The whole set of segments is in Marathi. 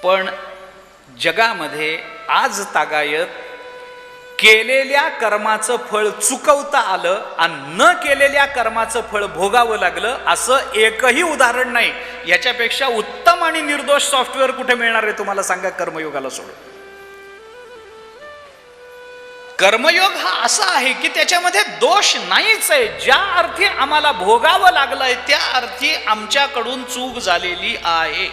पण जगामध्ये आज तागायत केलेल्या कर्माचं फळ चुकवता आलं आणि न केलेल्या कर्माचं फळ भोगावं लागलं असं एकही उदाहरण नाही. याच्यापेक्षा उत्तम आणि निर्दोष सॉफ्टवेअर कुठे मिळणार आहे तुम्हाला सांगा, कर्मयोगाला सोडून. कर्मयोग हा असा आहे की त्याच्यामध्ये दोष नाहीच आहे. ज्या अर्थी आम्हाला भोगावं लागलंय त्या अर्थी आमच्याकडून चूक झालेली आहे.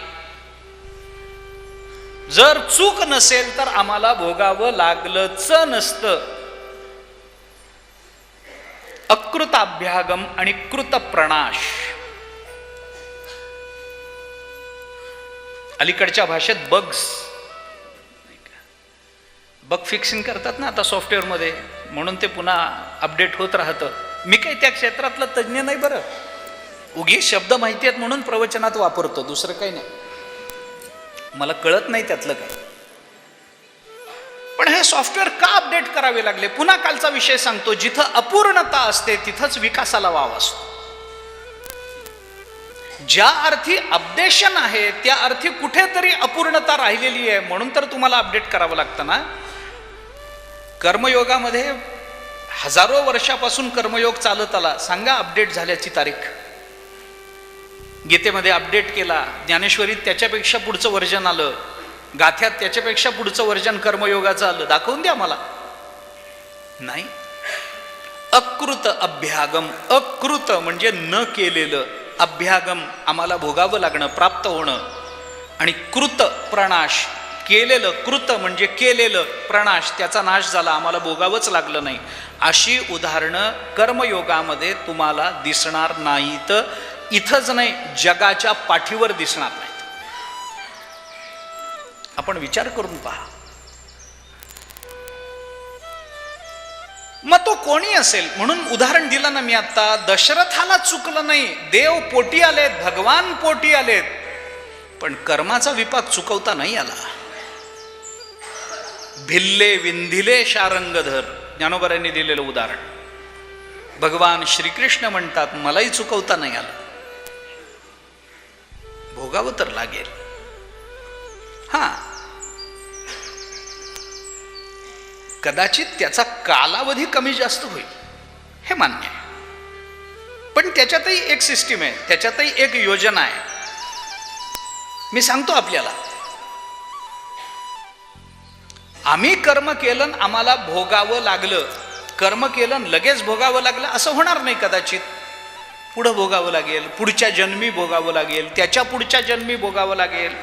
जर चूक नसेल तर आम्हाला भोगावं लागलंच नसतं. अकृताभ्यागम आणि कृतप्रणाश, अलीकडच्या भाषेत बग फिक्सिंग करतात ना आता सॉफ्टवेअर मध्ये, म्हणून ते पुन्हा अपडेट होत राहतं. मी काही त्या क्षेत्रातला तज्ज्ञ नाही बरं, उगीच शब्द माहिती आहेत म्हणून प्रवचनात वापरतो, दुसरं काही नाही, मला कळत नाही त्यातलं काही. पण हे सॉफ्टवेअर का अपडेट करावे लागले? पुन्हा कालचा विषय सांगतो, जिथं अपूर्णता असते तिथंच विकासाला वाव असतो. ज्या अर्थी अपडेशन आहे त्या अर्थी कुठेतरी अपूर्णता राहिलेली आहे, म्हणून तर तुम्हाला अपडेट करावं लागतं ना. कर्मयोगामध्ये हजारो वर्षापासून कर्मयोग चालत आला. सांगा अपडेट झाल्याची तारीख. गीतेमध्ये अपडेट केला, ज्ञानेश्वरीत त्याच्यापेक्षा पुढचं वर्जन आलं, गाथ्यात त्याच्यापेक्षा पुढचं वर्जन कर्मयोगाचं आलं. दाखवून द्या मला. नाही. अकृत अभ्यागम, अकृत म्हणजे न केलेलं, अभ्यागम आम्हाला भोगावं लागणं, प्राप्त होणं, आणि कृत प्रणाश, केलेलं, कृत म्हणजे केलेलं, प्रणाश त्याचा नाश झाला, आम्हाला भोगावंच लागलं नाही. अशी उदाहरणं कर्मयोगामध्ये तुम्हाला दिसणार नाहीत. इथंच नाही, जगाच्या पाठीवर दिसणार नाहीत. आपण विचार करून पहा. मग तो कोणी असेल, म्हणून उदाहरण दिलं ना मी आता. दशरथाला चुकलं नाही, देव पोटी आलेत, भगवान पोटी आलेत, पण कर्माचा विपाक चुकवता नाही आला. भिल्ले विंधिले शारंगधर, ज्ञानोबरांनी दिलेलं उदाहरण. भगवान श्रीकृष्ण म्हणतात मलाही चुकवता नाही आलं, भोगावं तर लागेल. हा, कदाचित त्याचा कालावधी कमी जास्त होईल, हे मान्य आहे. पण त्याच्यातही एक सिस्टीम आहे, त्याच्यातही एक योजना आहे. मी सांगतो आपल्याला, आम्ही कर्म केलं, आम्हाला भोगावं लागलं, कर्म केलं लगेच भोगावं लागलं असं होणार नाही. कदाचित पुढं भोगावं लागेल, पुढच्या जन्मी भोगावं लागेल, त्याच्या पुढच्या जन्मी भोगावं लागेल,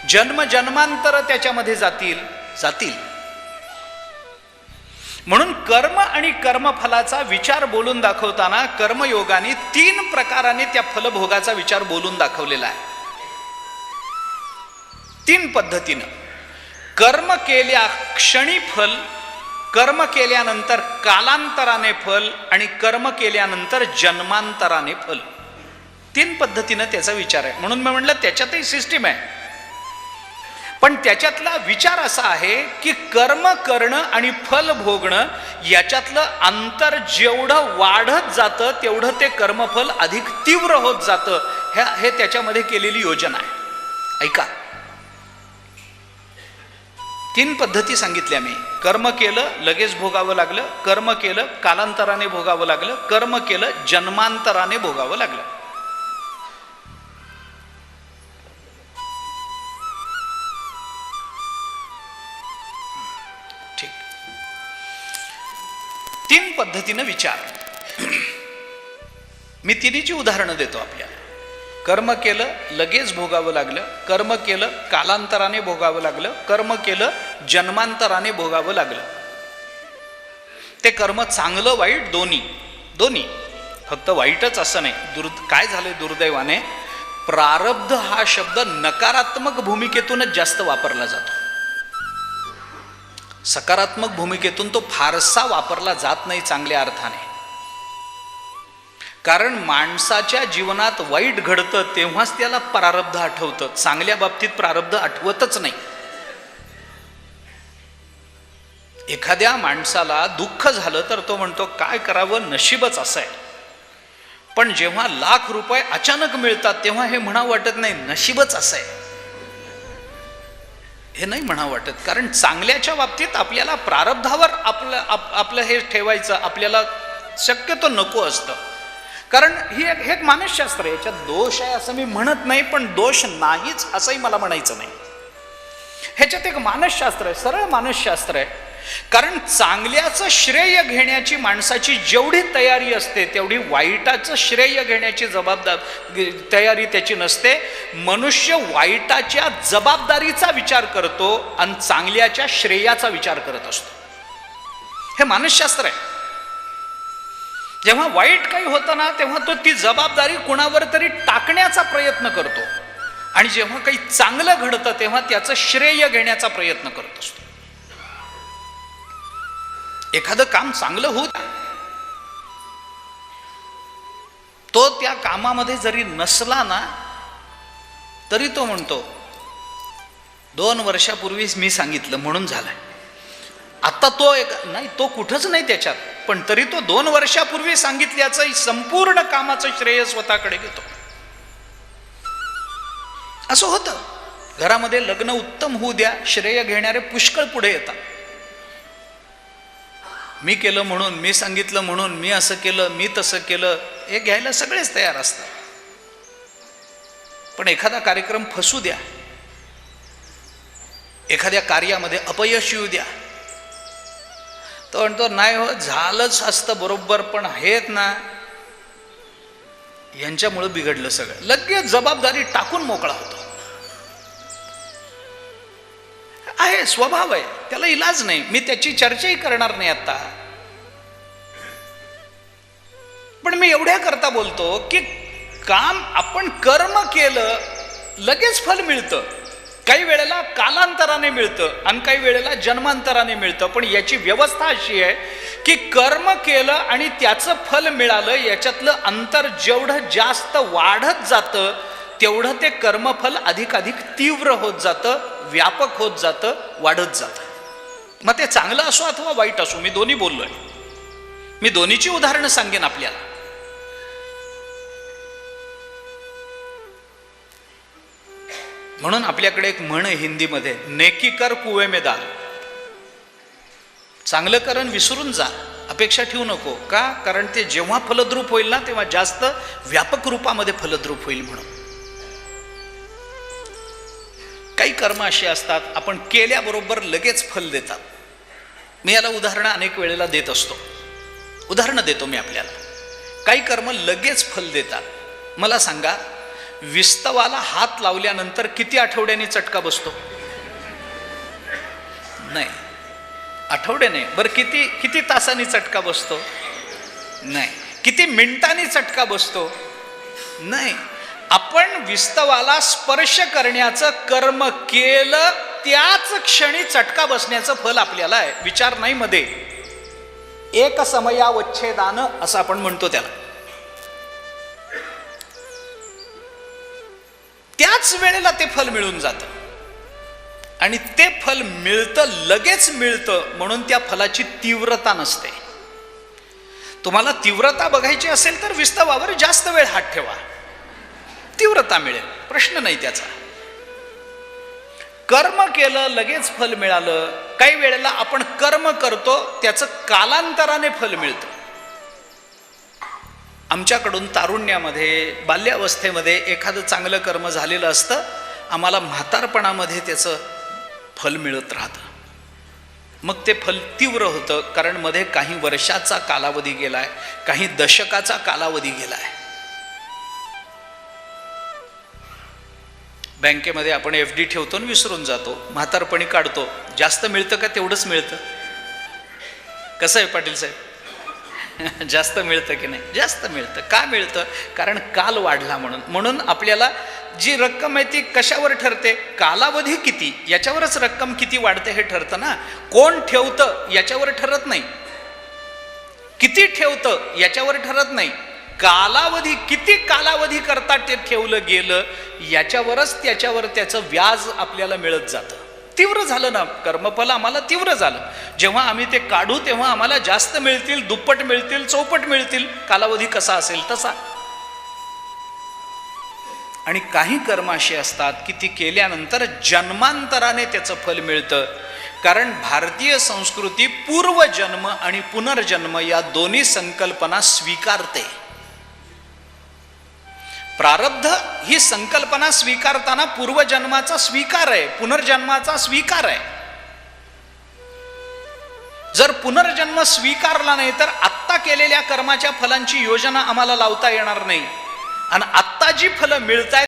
जन्म जन्मांतर त्याच्यामध्ये जातील. म्हणून कर्म आणि कर्मफलाचा विचार बोलून दाखवताना कर्मयोगाने 3 प्रकाराने त्या फलभोगाचा विचार बोलून दाखवलेला आहे. 3 पद्धतीनं. कर्म केल्या क्षणी फल, कर्म केल्यानंतर कालांतराने फल, आणि कर्म केल्यानंतर जन्मांतराने फल. 3 पद्धतीनं त्याचा विचार आहे. म्हणून मी म्हटलं त्याच्यातही सिस्टीम आहे. पण त्याच्यातला विचार असा आहे की कर्म करणं आणि फल भोगणं याच्यातलं अंतर जेवढं वाढत जातं तेवढं ते कर्मफल अधिक तीव्र होत जातं. हे त्याच्यामध्ये केलेली योजना आहे. ऐका, 3 पद्धती सांगितल्या मी. कर्म केलं लगेच भोगावं लागलं, कर्म केलं कालांतराने भोगावं लागलं, कर्म केलं जन्मांतराने भोगावं लागलं. ठीक, 3 पद्धतीनं विचार. मी 3ची उदाहरणं देतो आपल्याला. कर्म केलं लगेच भोगावं लागलं, कर्म केलं कालांतराने भोगावं लागलं, कर्म केलं जन्मांतराने भोगावं लागलं. ते कर्म चांगलं वाईट दोन्ही, फक्त वाईटच असं नाही. काय झालंय दुर्दैवाने, प्रारब्ध हा शब्द नकारात्मक भूमिकेतूनच जास्त वापरला जातो. सकारात्मक भूमिकेतून तो फारसा वापरला जात नाही चांगल्या अर्थाने. कारण माणसाच्या जीवनात वाईट घडतं तेव्हाच त्याला प्रारब्ध आठवतं, चांगल्या बाबतीत प्रारब्ध आठवतच नाही. एखाद्या माणसाला दुःख झालं तर तो म्हणतो काय करावं, नशीबच असं आहे. पण जेव्हा लाख रुपये अचानक मिळतात तेव्हा हे म्हणा वाटत नाही, नशीबच असं आहे. हे नाही म्हणा वाटत. कारण चांगल्याच्या बाबतीत आपल्याला प्रारब्धावर आपलं हे ठेवायचं आपल्याला शक्यतो नको असतं. कारण हे एक मानसशास्त्र आहे, याच्यात दोष आहे असं मी म्हणत नाही, पण दोष नाहीच असंही मला म्हणायचं नाही. ह्याच्यात एक मानसशास्त्र आहे, सरळ मानसशास्त्र आहे. कारण चांगल्याचं श्रेय घेण्याची माणसाची जेवढी तयारी असते तेवढी वाईटाचं श्रेय घेण्याची तयारी त्याची नसते. मनुष्य वाईटाच्या जबाबदारीचा विचार करतो आणि चांगल्याच्या श्रेयाचा विचार करत असतो. हे मानसशास्त्र आहे. जेव्हा वाईट काही होतं ना तेव्हा तो ती जबाबदारी कुणावर तरी टाकण्याचा प्रयत्न करतो, आणि जेव्हा काही चांगलं घडतं तेव्हा त्याचं श्रेय घेण्याचा प्रयत्न करत असतो. एखादं काम चांगलं होत तो त्या कामामध्ये जरी नसला ना तरी तो म्हणतो 2 वर्षापूर्वीच मी सांगितलं म्हणून झालंय. आता तो नाही, तो कुठंच नाही त्याच्यात, पण तरी तो 2 वर्षापूर्वी सांगितल्याचं संपूर्ण कामाचं श्रेय स्वतःकडे घेतो. असं होतं. घरामध्ये लग्न उत्तम होऊ द्या, श्रेय घेणारे पुष्कळ पुढे येतात. मी केलं म्हणून, मी सांगितलं म्हणून, मी असं केलं, मी तसं केलं, हे घ्यायला सगळेच तयार असतात. पण एखादा कार्यक्रम फसू द्या, एखाद्या कार्यामध्ये अपयश येऊ द्या, तो म्हणतो नाही हो झालंच असतं बरोबर, पण हेच ना यांच्यामुळे बिघडलं सगळं. लगेच जबाबदारी टाकून मोकळा होतो. आहे, स्वभाव आहे, त्याला इलाज नाही. मी त्याची चर्चाही करणार नाही आता. पण मी एवढ्या करता बोलतो की काम आपण कर्म केलं लगेच फल मिळतं, काही वेळेला कालांतराने मिळतं आणि काही वेळेला जन्मांतराने मिळतं. पण याची व्यवस्था अशी आहे की कर्म केलं आणि त्याचं फल मिळालं, याच्यातलं अंतर जेवढं जास्त वाढत जातं तेवढं ते कर्मफल अधिकाधिक तीव्र होत जातं, व्यापक होत जातं, वाढत जातं. मग ते चांगलं असो अथवा वाईट असो, मी दोन्ही बोललोय. मी दोन्हीची उदाहरणं सांगेन आपल्याला. म्हणून आपल्याकडे एक म्हण आहे हिंदीमध्ये, नेकी कर कुवे में डाल. चांगलं करण विसरून जा, अपेक्षा ठेवू नको. का? कारण ते जेव्हा फलद्रूप होईल ना तेव्हा जास्त व्यापक रूपामध्ये फलद्रूप होईल. म्हणून काही कर्म अशी असतात आपण केल्याबरोबर लगेच फल देतात. मी याला उदाहरणं अनेक वेळेला देत असतो. उदाहरणं देतो मी आपल्याला. काही कर्म लगेच फल देतात. मला सांगा, विस्तवाला हात लावल्यानंतर किती आठवड्यांनी चटका बसतो? नाही, आठवडे नाही. बरं किती तासांनी चटका बसतो? नाही. किती मिनिटांनी चटका बसतो? नाही. आपण विस्तवाला स्पर्श करण्याचं कर्म केलं त्याच क्षणी चटका बसण्याचं फल आपल्याला आहे. विचार नाही मध्ये. एक समयावच्छेदान असं आपण म्हणतो त्याला. त्याच वेळेला ते फल मिळून जातं आणि ते फल मिळतं, लगेच मिळतं, म्हणून त्या फलाची तीव्रता नसते. तुम्हाला तीव्रता बघायची असेल तर विस्तवावर जास्त वेळ हात ठेवा, तीव्रता मिळेल, प्रश्न नाही त्याचा. कर्म केलं लगेच फल मिळालं. काही वेळेला आपण कर्म करतो त्याचं कालांतराने फल मिळतं. आमच्याकडून तारुण्यामध्ये, बाल्यावस्थेमध्ये एखादं चांगलं कर्म झालेलं असतं, आम्हाला म्हातारपणामध्ये त्याचं फल मिळत राहतं. मग ते फल तीव्र होतं, कारण मध्ये काही वर्षाचा कालावधी गेलाय, काही दशकाचा कालावधी गेलाय. बँकेमध्ये आपण FD ठेवतो आणि विसरून जातो, म्हातारपणी काढतो. जास्त मिळतं का तेवढंच मिळतं? कसं आहे पाटील साहेब? जास्त मिळतं की नाही? जास्त मिळतं. का मिळतं? कारण काल वाढला म्हणून. म्हणून आपल्याला जी रक्कम आहे ती कशावर ठरते? कालावधी किती याच्यावरच रक्कम किती वाढते हे ठरतं ना. कोण ठेवतं याच्यावर ठरत नाही, किती ठेवतं याच्यावर ठरत नाही. कालावधी, किती कालावधी करता ते ठेवलं गेलं याच्यावरच त्याच्यावर त्याचं व्याज आपल्याला मिळत जातं. तीव्र झालं ना कर्मफल, आम्हाला तीव्र झालं. जेव्हा आम्ही ते काढू तेव्हा आम्हाला जास्त मिळतील, दुप्पट मिळतील, चौपट मिळतील. कालावधी कसा असेल तसा. आणि काही कर्म अशी असतात की ती केल्यानंतर जन्मांतराने त्याचं फल मिळतं. कारण भारतीय संस्कृती पूर्वजन्म आणि पुनर्जन्म या दोन्ही संकल्पना स्वीकारते. प्रारब्ध ही संकल्पना स्वीकारताना पूर्वजन्माचा स्वीकार आहे, पुनर्जन्माचा स्वीकार आहे. जर पुनर्जन्म स्वीकारला नाही तर आत्ता केलेल्या कर्माच्या फलांची योजना आम्हाला लावता येणार नाही. आणि आत्ता जी फलं मिळतायत